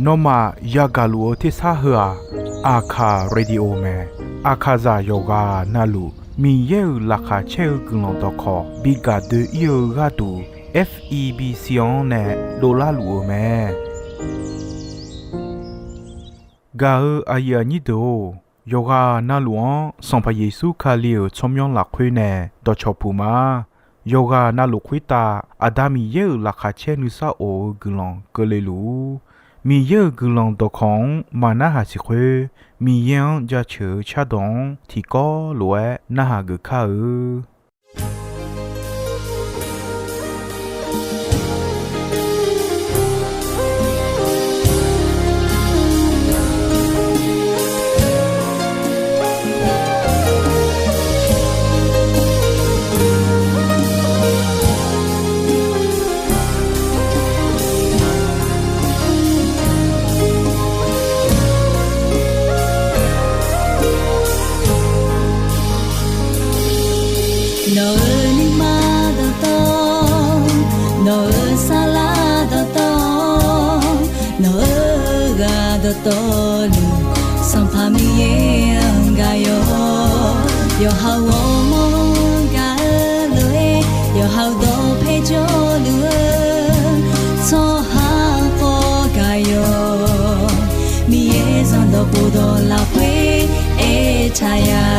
နောမယာဂလူအသစာဟာအာခာရေဒီယိုမဲအခါဇာယောဂာနာလူမီယေလာခါချဲကုလွန်တော့ခေါ်ဘီဂါဒီယောဂါတူ FEB စီယွန်နဲ့ဒေါ်လာလူမဲဂါအာယာနီဒိုယောဂာနာလူန်စံဖယေစုခါလီယချုံယွန်လာခွေးနဲ့ဒေါ်ချပူမာယောဂာနာလူခွေတာအဒါမီယေလာခါချဲနုစာအိုဂလွန်ကလေးလူမီယေဂလွန်တော့ခေါင်မနာဟာစီခွေမီယန်ကြချေချဒုံတီကောလွဲနာဟာဂခါတော်လူဆောင်ဖမီရဲ့ငါယောဟောဝမောကလွေယောဟောတော့ဖေချိုလူသောဟာပေါ်ကယောမီရဲ့စံတော့ဘူတော်လာဖွေအေချာယာ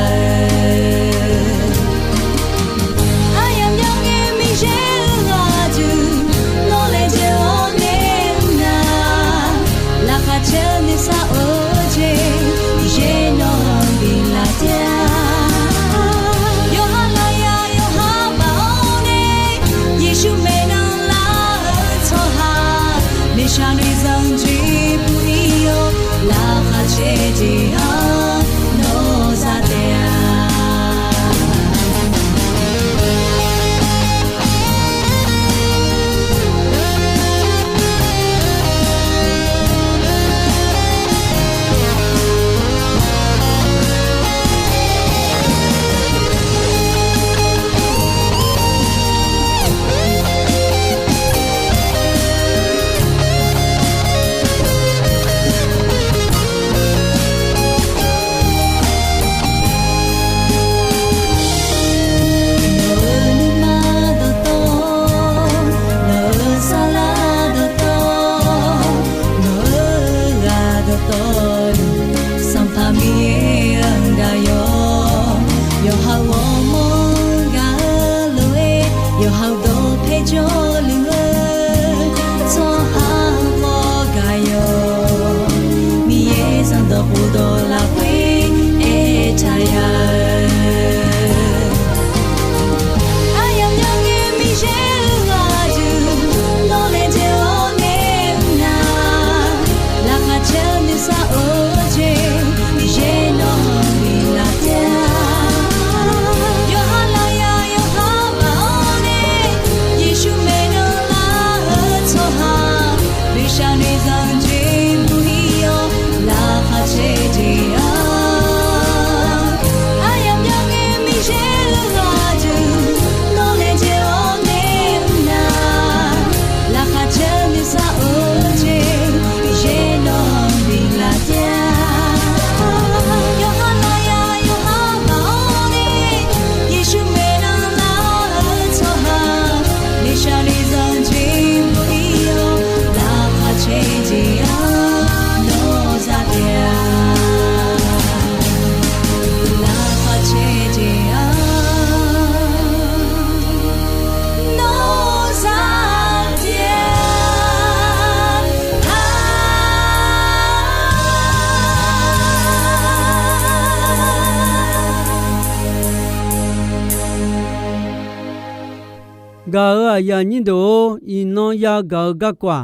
ဂါယာညင်တို့ဤနောယာဂါဂကွာ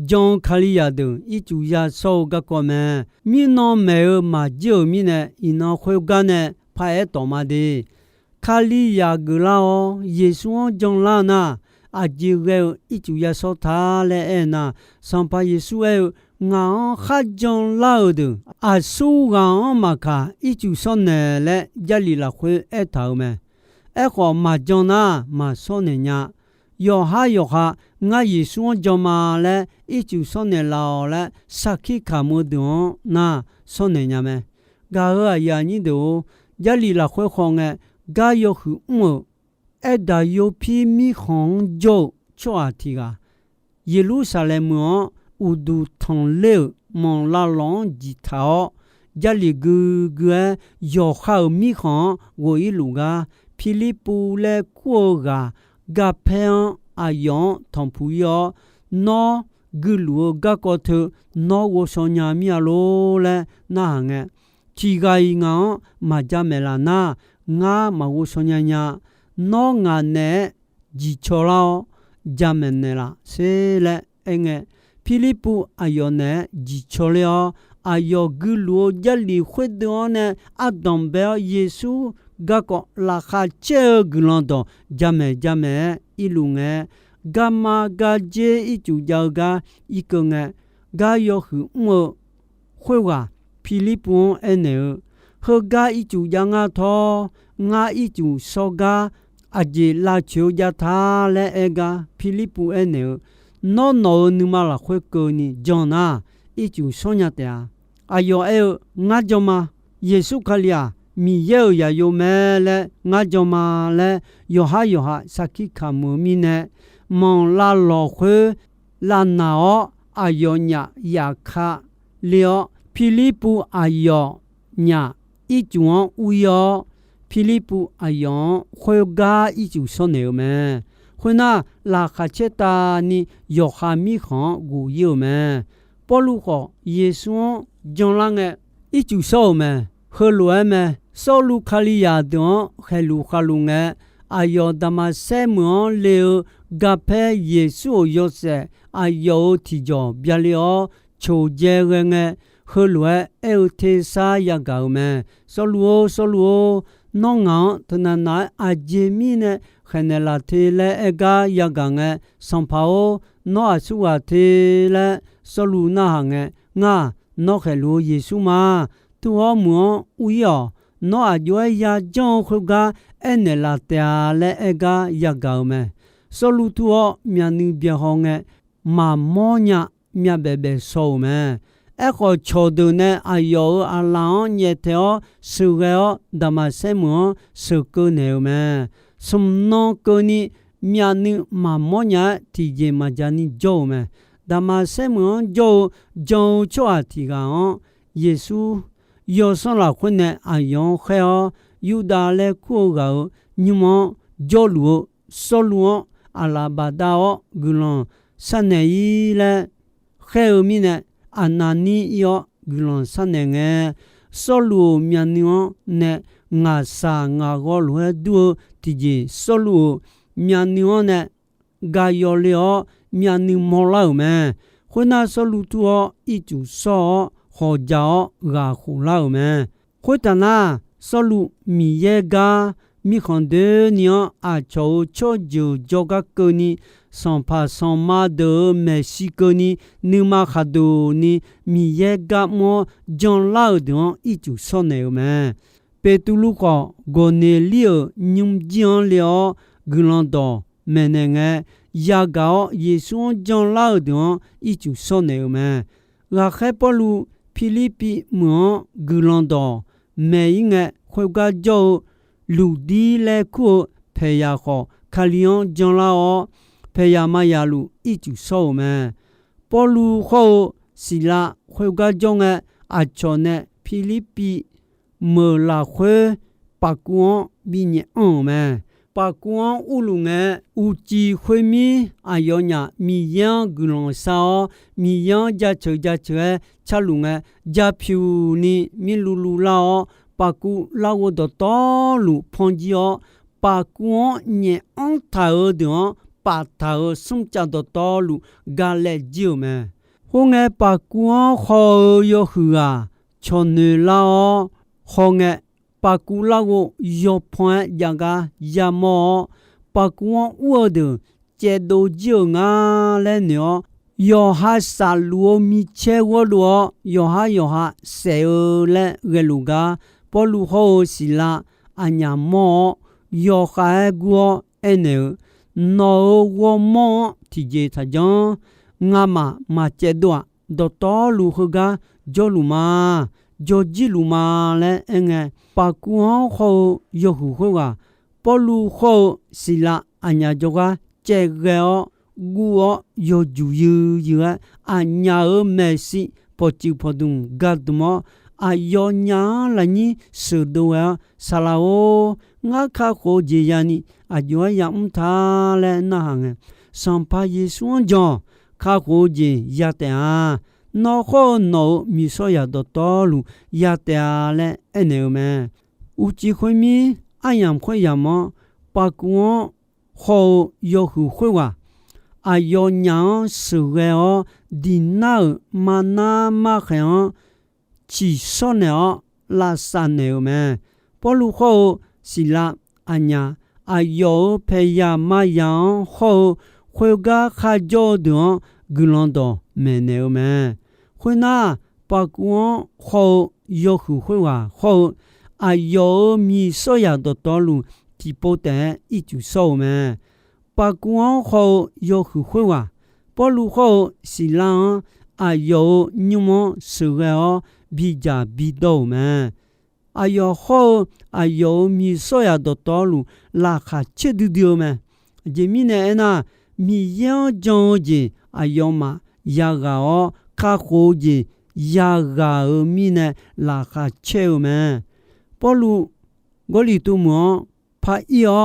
ဂျွန်ခလီယာဒုဤကျူယာဆောဂကွာမဲမြင်းနောမဲမာဂျိုမြင်းနဲ့ဤနောခွေကနေဖာဲတော်မဒီခလီယာဂလာယေရှုဂျွန်လာနာအဂျီရဲဤကျူယာဆောထားလဲအဲနာစံပါယေရှုရဲ့ငါခဂျွန်လာဒုအဆူဂါမခါဤကျူဆောနဲလဲဂျလီလာခွေအဲထောင်းမဲအဲခေါ်မာဂျွန်နာမာဆောနေညာ ယောဟာငါယေရှုကြောင့်မာလဲအကျူစောနေလောလဲစခိခါမှုဒွန်နာစောနေညမဲဂါရယာညိတိုယလီလာခွဲခေါငဲဂါယောခုမှုအဲ့ဒါယိုဖီမီခေါင်ဂျိုချွာတီကယေရုရှလင်မဥဒူထုံလေမွန်လာလွန်ဂျီထောယလီဂူဂွယောခါမီခေါဝိလူကဖိလိပူလဲကိုကဂါဖဲအယောထံပူယောနောဂူလူဂါကောထနောဝဆောညာမီလိုလဲနာငဲချီဂိုင်ငောမကြမဲလာနာငါမဝဆောညာညာနောငါနဲ့ဂျီချောလောဂျာမန်နဲလာဆေလဲအငဲဖိလိပူအယောနဲ့ဂျီချောလျောအယောဂူလူဂျလီခွေဒေါနဲ့အဒံဘေယေစုဂါကောလာခါချေဂလန်တော့ဂျာမဲအီလူငဲဂါမာဂါဂျေအီကျူဂျောဂါအီကငဲဂါယောခုငိုခွေဝါဖိလိပူအနေဟဂါအီကျူယာငါသောငါအီကျူဆောဂါအဂျေလာချိုယထာလဲအေဂါဖိလိပူအနေနောနူမလာခွေကိုနီဂျွန်နာအီကျူဆောညာတဲအယောအေငါဂျမယေစုခလျာမီယေယာယိုမဲလဲငါဂျမလဲယောဟာစခိခါမူမီနဲမောင်လာလောခွေလာနာအယောညာယာခလျောဖိလိပူအယောညာအီကျူဥယောဖိလိပူအယောခွေဂါအီကျူဆောနေမဲခွနာလာခချက်တာနီယောဟာမီခေါဂူယိုမဲပေါ်လူခေါယေရှုဂျွန်လာငဲအီကျူဆောမဲဟလွဲမဲဆောလူခလီယာဒွန်ခဲလူခလူငဲအယောဒမဆဲမွန်လေဂါဖဲယေရှုယောဆေအယောတီဂျောဗျာလျောချိုဂျဲငဲဟလွဲအေထေစာယဂောမဲဆောလူနောငောတနနာအဂျေမီနဲခနလာတေလဲအဂါယဂငဲစံဖောနောအဆူဝတေလဲဆောလူနာငဲငါနောခဲလူယေရှုမာသူဟမောဥယောနောအကျွဲယာကြောင့်ခုကအနလာတဲလဲအဂါယဂောမဲဆောလူသူဟမြန်နူပြဟောငဲမာမောညာမြတ်ဘေဆောမဲအခုချိုဒုန်အယောအလောင်းညေတောစုရောဒမဆေမွန်စုကုနေမဲစုံနောကိုနီမြန်နူမမောညာတီဂျေမဂျာနီဂျိုမဲဒမဆေမွန်ဂျိုချွာတီကောင်ယေစုယောဆွန်လာခွနဲ့အယောခဲယူဒါလဲခုကောညမောဂျိုလူဆောလူအလာဘာဒါဂူလွန်စနေရီလဲခဲမီနဲ့အနာနီယောဂလွန်စနေငဲဆောလူမြန်ညောနဲ့ငါစာငါဂောလွဲဒူတီဂျီဆောလူမြန်ညောနဲ့ဂါယောလျောမြန်နီမောလောက်မဲခွနာဆောလူတူအီကျူဆောဟောဂျာဂါခုလောက်မဲခွတနာဆောလူမီယေဂါမီခွန်ဒေညောအချိုချိုဂျူဂျောဂကနီson pas son ma de Mexiconi ni ma khadu ni mi ye ga mo John Laudon itu sonne me petulu ko gonelio nyum jion leo glando menenge ya ga yesu John Laudon itu sonne me la khepolu Philippi mo glando me inge khoga jo lu di le ko pheya ko khalion John Laoဖေယာမယာလူအီကျူဆောမဲပေါ်လူခေါစီလာခွေကကြောင့်အချောနဲ့ဖိလိပ္ပိမေလာခွေပကွန်ဘီညအောင်မဲပကွန်ဥလူငဲဥကြည်ခွေမီအယောညာမီယံဂလွန်ဆောမီယံကြချွချလူငဲဂျာဖြူနီမီလူလာပကူလာဝဒတော်လူဖွန်ဂျီယောပကွန်ညအောင်တာဒေါပါတာဆုံချဒတော်လူဂါလက်ဂျီမဲဟိုငဲပကွန်ခေါ်ယောခူဟာချွန်နလာဟောငဲပကူလာကိုယောဖွန်ယံကယမောပကွန်ဥဒကျေဒိုဂျီငါလဲနောယောဟာဆာလူမီချေဝလောယောဟာဆေလဲဂလူကပေါ်လူဟောစီလာအညာမောယောခါဂောအနေ no wo mo ti je tha jon nga ma che do do to lu hoga jo lu ma jo ji lu ma le enge pa ku ho yo hu ho ga po lu ho sila anya jo ga che ge o gu o yo ju yu anya o me si po chi po dung ga du mo ayo nya la ni su do ya sala o nga kha ko je ya ni ayo ya tha le na hang sam pa yi suan jo kha ko je ya te a no ho no mi so ya do to lu ya te a le ene me u chi khoi mi ayam khoi ya mo pa ku ho yo hu khoi wa ayo nya su ge o di na ma na ma khan chỉ so nè là san nè mà bỏ lu ho xì la anya ayo pe ya ma yang ho khoi ga kha jo do gulondo me nè mà khoi na pa ku ho yo hu khoi wa ho ayo mi so ya do to lu ti po te i chu so mà pa ku ho yo hu khoi wa bỏ lu ho xì la ayo nyumo su ga bi ja bi do ma ayo ho ayo mi so ya do to lu la kha che du dio ma je mi ne na mi yo jo je ayo ma ya ga o kha ko je ya ga o mi ne la kha che o ma po lu go li tu mo pha yo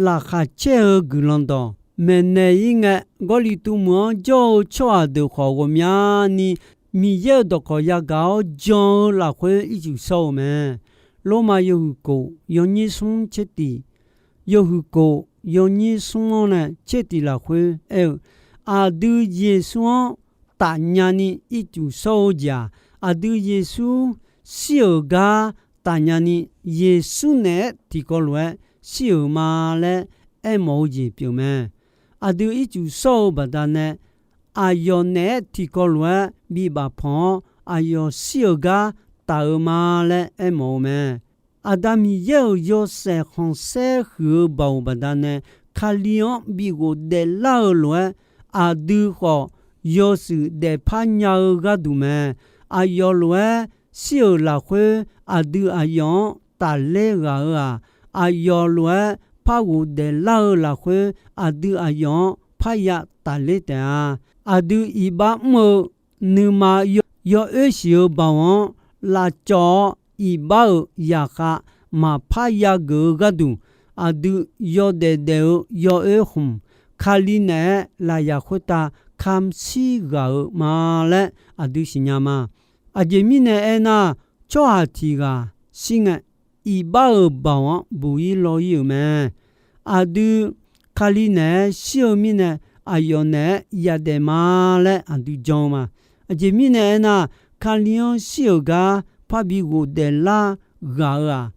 la kha che o gu lon do me ne yi nga go li tu mo jo chwa de kho go mya ni mi ye do ko ya gao jo la khwe i ju so me lo ma yo ko yo ni sun che ti yo hu ko yo ni sun na che ti la khwe e a du ye sun ta nya ni i ju so ja a du ye su si o ga ta nya ni ye su ne ti ko lwe si o ma le e mo ji pyo me a du i ju so ba da ne ayo ne ti ko lwe bi ba phon ayo sio ga ta ma le e mo me adami yo se khon se hu ba ba da ne khalion bi go de la lwe a du ho yo su de pha nya ga du me ayo lwe sio la khwe a du ayon ta le ga ayo lwe pha go de la khwe a du ayon pha ya ta le ta adu iba mo numa yo esio bawon la cho iba ya kha ma pha ya go gadu adu yo de yo e hum khali ne la ya khota kham si ga ma le adu sinyama ajemi ne ena cho ha ti ga singa iba bawon bu yi lo yu me adu khali ne sio mi ne ayone yade male andu joma ajemi ne na kalion sioga pabigo de la gara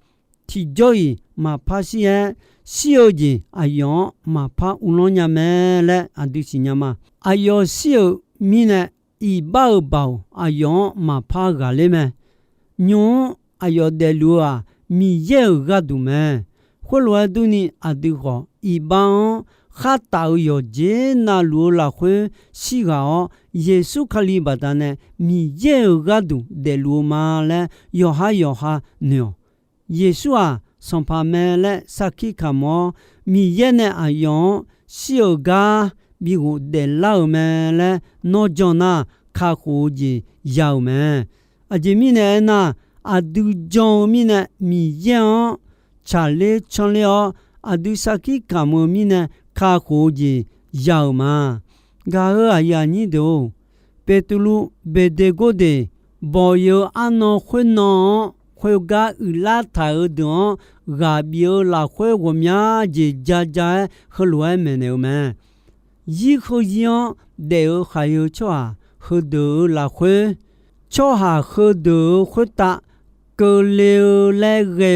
ti joy ma pasie sioji ayon ma pa ulonya mele andu sinyama ayo sio mine i bao bao ayon ma pa galeme nyon ayo de lua mi ye gadu me kholo duni adu ho i ban kha tao yo je na lu la khwe si ga o yesu khali bata ne mi ye ga du de lu ma le yo ha nyo yesu a son pa me le saki kamo mi ye ne ayon si o ga bi go de la me le no jona kha ko ji yao me a ji mi ne na a du jon mi ne mi ye cha le chon le o a du saki kamo mi ne kha ko ji yao ma ga a ya ni do petulu bedego de boyo ano khwe no khwe ga la tha do ga bio la khwe go mya ji ja ja khluai me ne ma yi kho yin de kha yo chwa khu do la khwe cho ha khu do khu ta cơ leo le ge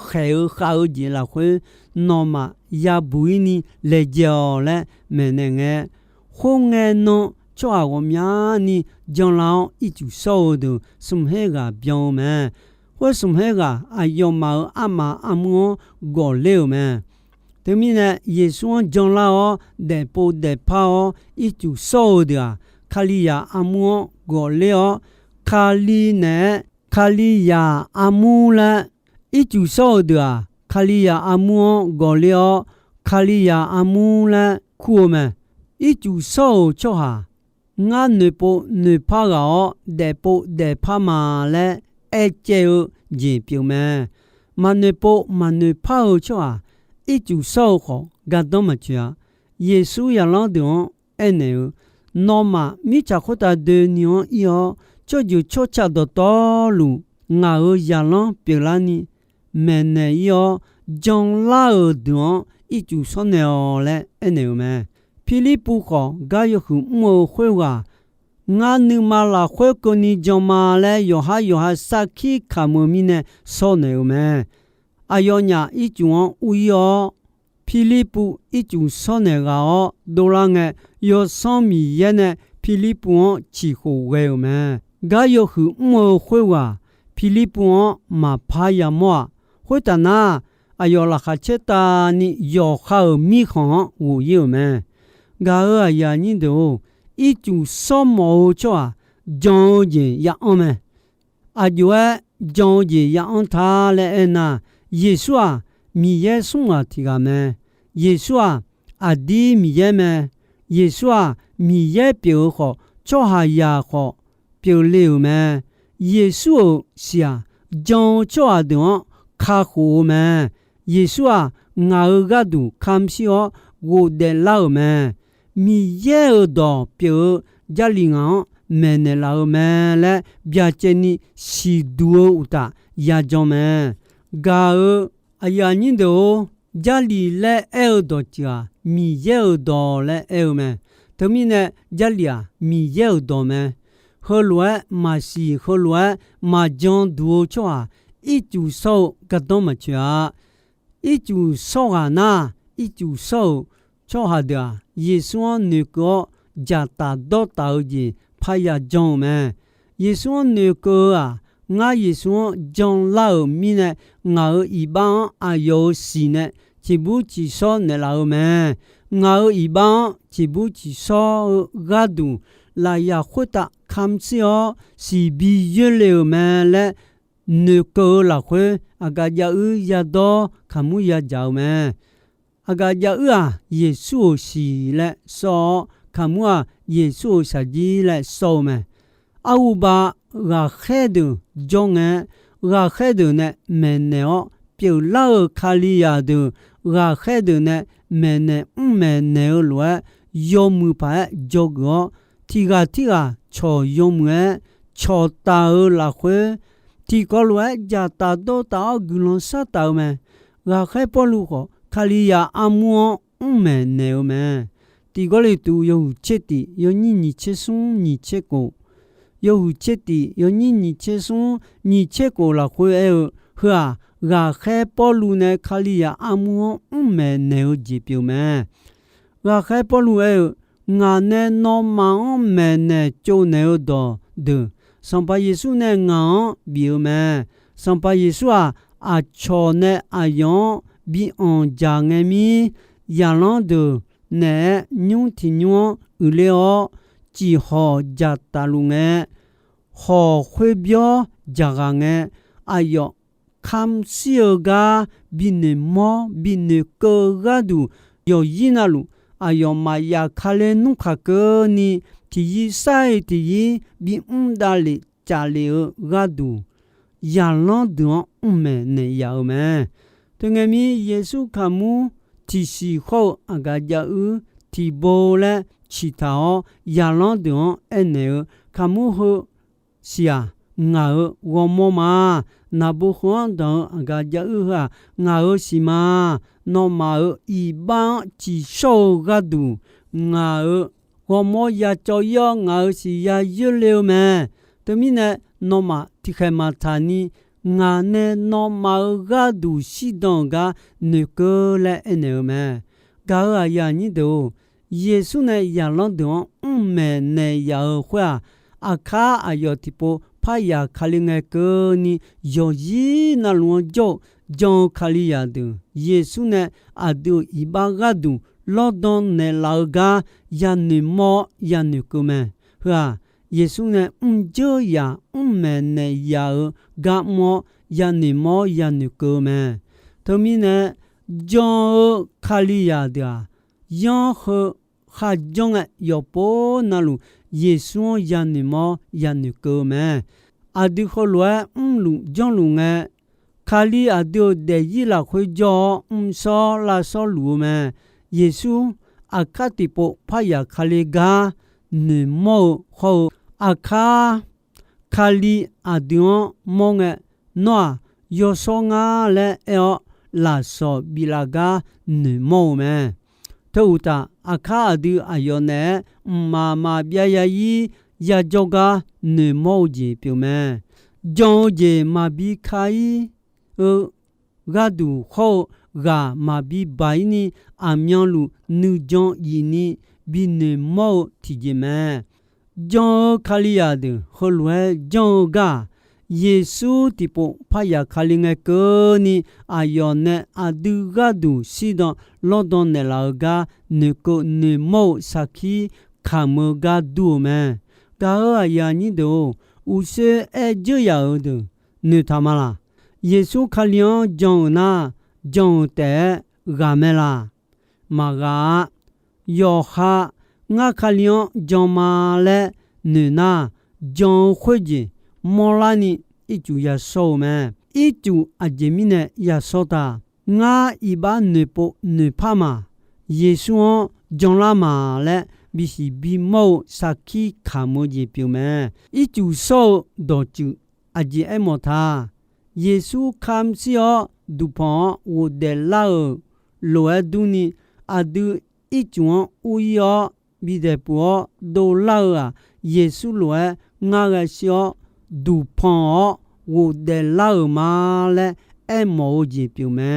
kheu khau ji la khwe no ma ya buini le jo le me ne nge khu nge no cho a go mya ni jong lao i chu so do sum he ga byon me hwe sum he ga a yo ma a ma a mo go leo me တမီနဲ့ယေရှုဂျွန်လာအောဒေပိုဒေဖာအောအကျူဆောဒာခလီယာအမွန်ဂိုလေအောခလီနဲ့ခလီယာအမူလာအကျူဆောဒာခလီယာအမွန်ဂိုလေအောခလီယာအမူလာခုမဲအကျူဆောချောဟာငါနေပိုနေဖာအောဒေပိုဒေဖာမာလဲအဲကျဲဂျင်ပြုံမဲမနေပိုမနေဖာချောဟာ一就烧好，感动么家，耶稣也让的爱呢，那么米家伙的的娘要，这就悄悄的道路，我也让别人呢，没呢要将老的一就烧了嘞，爱呢么，霹雳不好，该有很莫会话。我你妈啦，会跟你讲嘛嘞，有哈啥去看么咪呢？烧呢么？哎呦呀，一种为哦，霹雳布一种少年个哦，都让个有上米耶呢，霹雳布哦，几乎为我们，个有很莫会话，霹雳布哦，嘛怕呀么？会的呢，哎呦啦，哈切达你有好米行无有们，个哎呀你都一种少毛着啊，将人也我们，啊就哎将人也on他来呐。耶稣啊，米耶送啊提个咩？耶稣啊，阿弟米耶咩？耶稣啊，米耶表好，做下也好，表了咩？耶稣是啊，将做下的卡好咩？耶稣啊，我个都看是哦，我的老咩？米耶的表家里昂咩呢老咩嘞？别叫你是多大也叫咩？ga aya ni do jali le el do cha mi ye do le el me tomi ne jalia mi ye do me ho lwa ma si ho lwa ma jon duo cha i chu so ga do ma cha i chu so ga na i chu so cho ha da yesu ne ko ja ta do ta ji pha ya jon me yesu ne ko a ngã Giêsu trong lao mi nè ngã y ban a yo si nè chỉ bu chỉ so nè lao mẹ ngã y ban chỉ bu chỉ so ga du là ya khuất ta khám xio si bi yê lều mẹ lẽ nửa cơ là khuê aga ya do khám ya giàu mẹ aga ya Giêsu si lẽ so khám Giêsu sa ji lẽ so mẹ au ba ga khedu jonge ga khedu ne meneo piu lao khalia du ga khedu ne mene meneo lwa yomu pa jogo tiga cho yomu cho ta la khwe ti ko lwa ja ta do ta gulon sa ta me ga khe polu ko khalia amu meneo me ti ko le tu yo cheti yo ni che sun ni che ko有这地有你切松你切过了会和啊个海保路呢卡里亚阿姆没有指标咩个海保路我呢诺马没呢就没有多的上把耶稣呢我标咩上把耶稣啊错呢用比on家嘅咪亚朗的呢牛提牛了只好加大路嘅，好会表加个嘅，哎哟，看小个比你毛比你高个度，有一那路，哎哟，嘛呀看嘞弄卡个呢，第一赛第一比大哩加哩个度，亚朗的没呢要咩？对个咪耶稣看mu提西好啊个呀提波嘞。其他亚朗的恩卡姆和是啊，我妈妈那不欢的个家哈，我是嘛，那么一般只少个度，我妈也照样我是也有了咩，对面呢，那么提开嘛他呢，我呢那么个度是当个那个来恩咩，个啊呀你都。耶稣呢亚朗的没呢要话阿卡阿要提波ဖယာခလငယ်ကောနီယောရီနလွန်ကြောဂျွန်ခလီယာဒူယေဆုနဲ့အဒူဤဘာဂဒူလောဒွန်နေလာဂါယန်နီမောယန်နီကုမဲဟာယေဆုနဲ့ဂျိုယာမဲနေယာဂါမောယန်နီမောယန်နီကုမဲသမီးနဲ့ဂျွန်ခလီယာဒာယောဟခါဂျုံယောပိုနာလူယေဆုယန်နီမောယန်နီကုမဲအဒီခိုလွဲလူဂျွန်လူငဲခါလီအဒိုဒေယီလာခွေဂျောဆောလာဆောလူမဲယေဆုအခါတိပိုဖယာခလီဂါနေမောခေါအခါခါလီအဒိုမောငဲနွာယောဆောငါလဲအောလာဆောဘီလာဂါနေမောမဲထို့တာအခါအဒီအယောနဲမာပြယာယီယာဂျောဂါနေမောဂျီပြုမဲဂျောဂျေမာဘီခိုင်ဂါဒူခေါဂါမာဘီဘိုင်နီအမြောင်းလူနူဂျွန်ယီနီဘီနေမောတီဂျီမဲဂျွန်ခလီယာဒခေါ်လွဲဂျွန်ဂါယေဆုတိပိုဖယာခလငယ်ကောနီအယောနဲ့အဒူဂါဒူစီဒွန်လောဒွန်နေလာဂါနေကိုနေမောစခီခါမဂါဒူမဲကာအယာနီဒိုဦးစေအဂျယာဒူနေသမာလာယေဆုခလျောဂျုံနာဂျုံတဲဂါမဲလာမာဂါယောခာငါခလျောဂျုံမာလဲနေနာဂျုံခွေဂျီမောလာနီအကျူရဆောမဲအကျူအဂျမီနဲ့ရဆောတာငါဤဘာနေပိုနေဖာမာယေဆုဂျုံလာမာလဲဘီစီဘီမောစာခီခါမိုဂျီပြူမဲအကျူဆောဒေါ်ကျူအဂျီအမောသာယေဆုခမ်စီယောဒူပွန်ဝဒဲလာလိုအဒူနီအဒူအီကျွန်ဦးယောဘီဒေပေါ်ဒေါ်လာယေဆုလိုငါရရှောဒူပွန်ဝဒဲလာမာလဲအမောဂျီပြူမဲ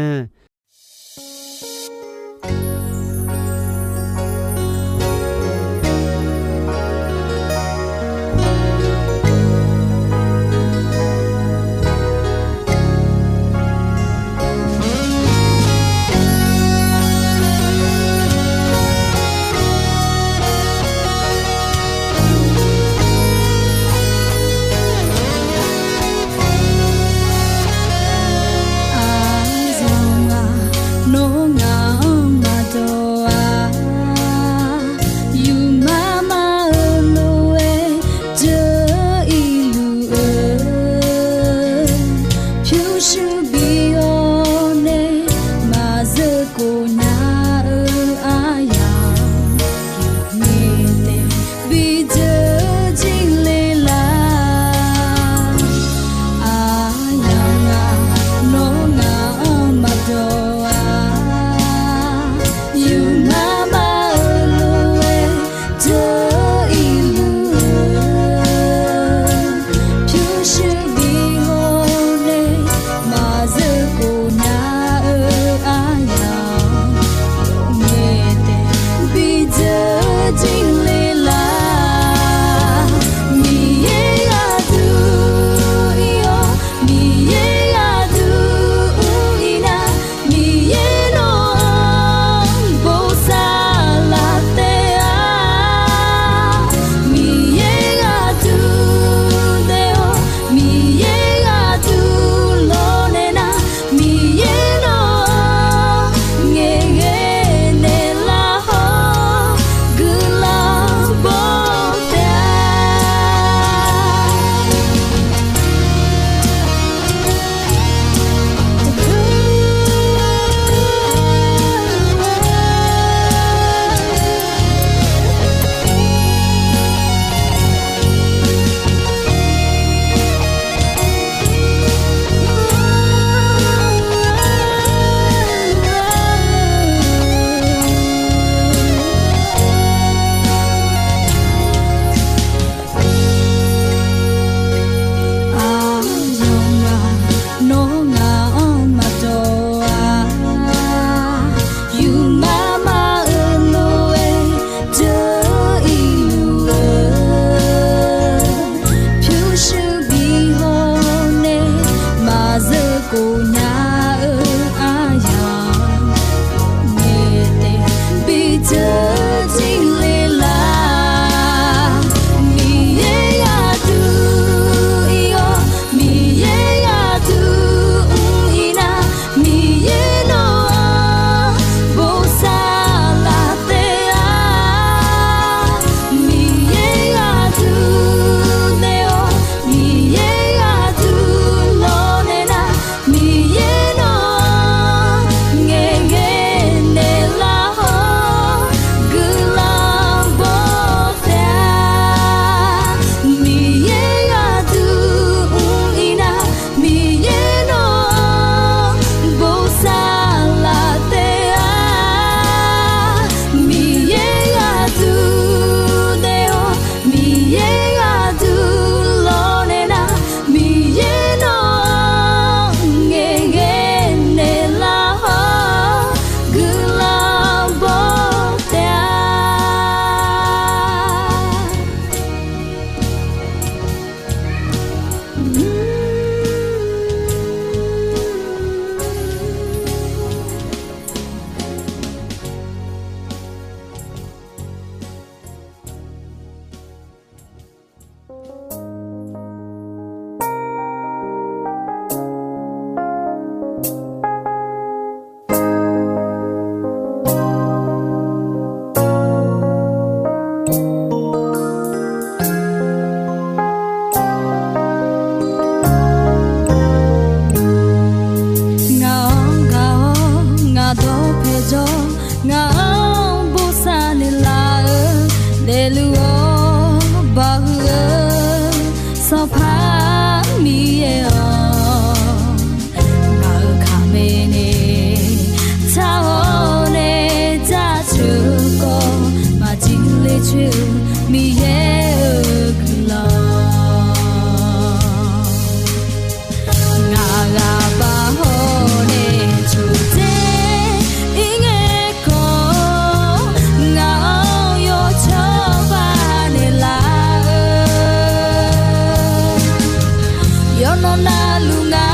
na lunga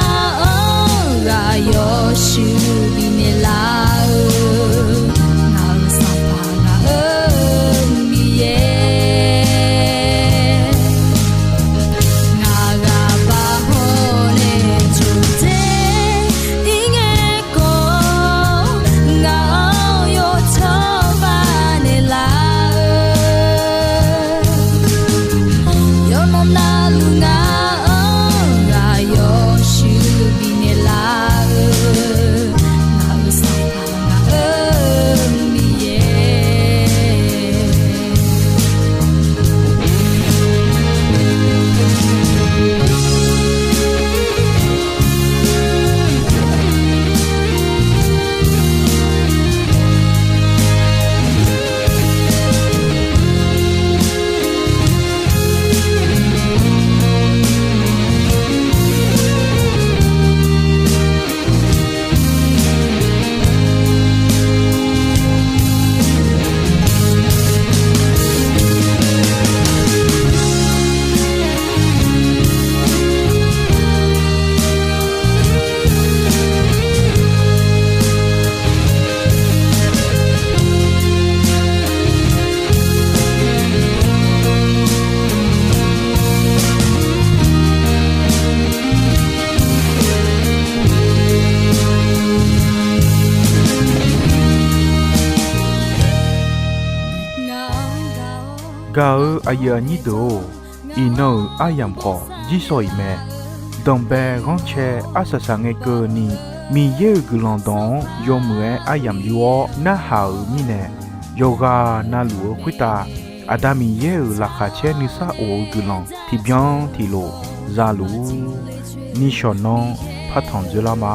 ga yo shu bi ne la na sa pa na mi ye na ga ba ho le chu te inge ko ga yo cho ba ne la yo no na lunga ga yo shu bi ne la na sa pa na mi ye Gao aya ni do ino ayam kho jisoi me dombe gonche asasa nge ko ni mi ye gulondon yomwe ayam yo na hau mi ne yoga na lu khwita adami ye la kha che ni sa o gulon ti byan ti lo za lu ni shonon phathon jela ma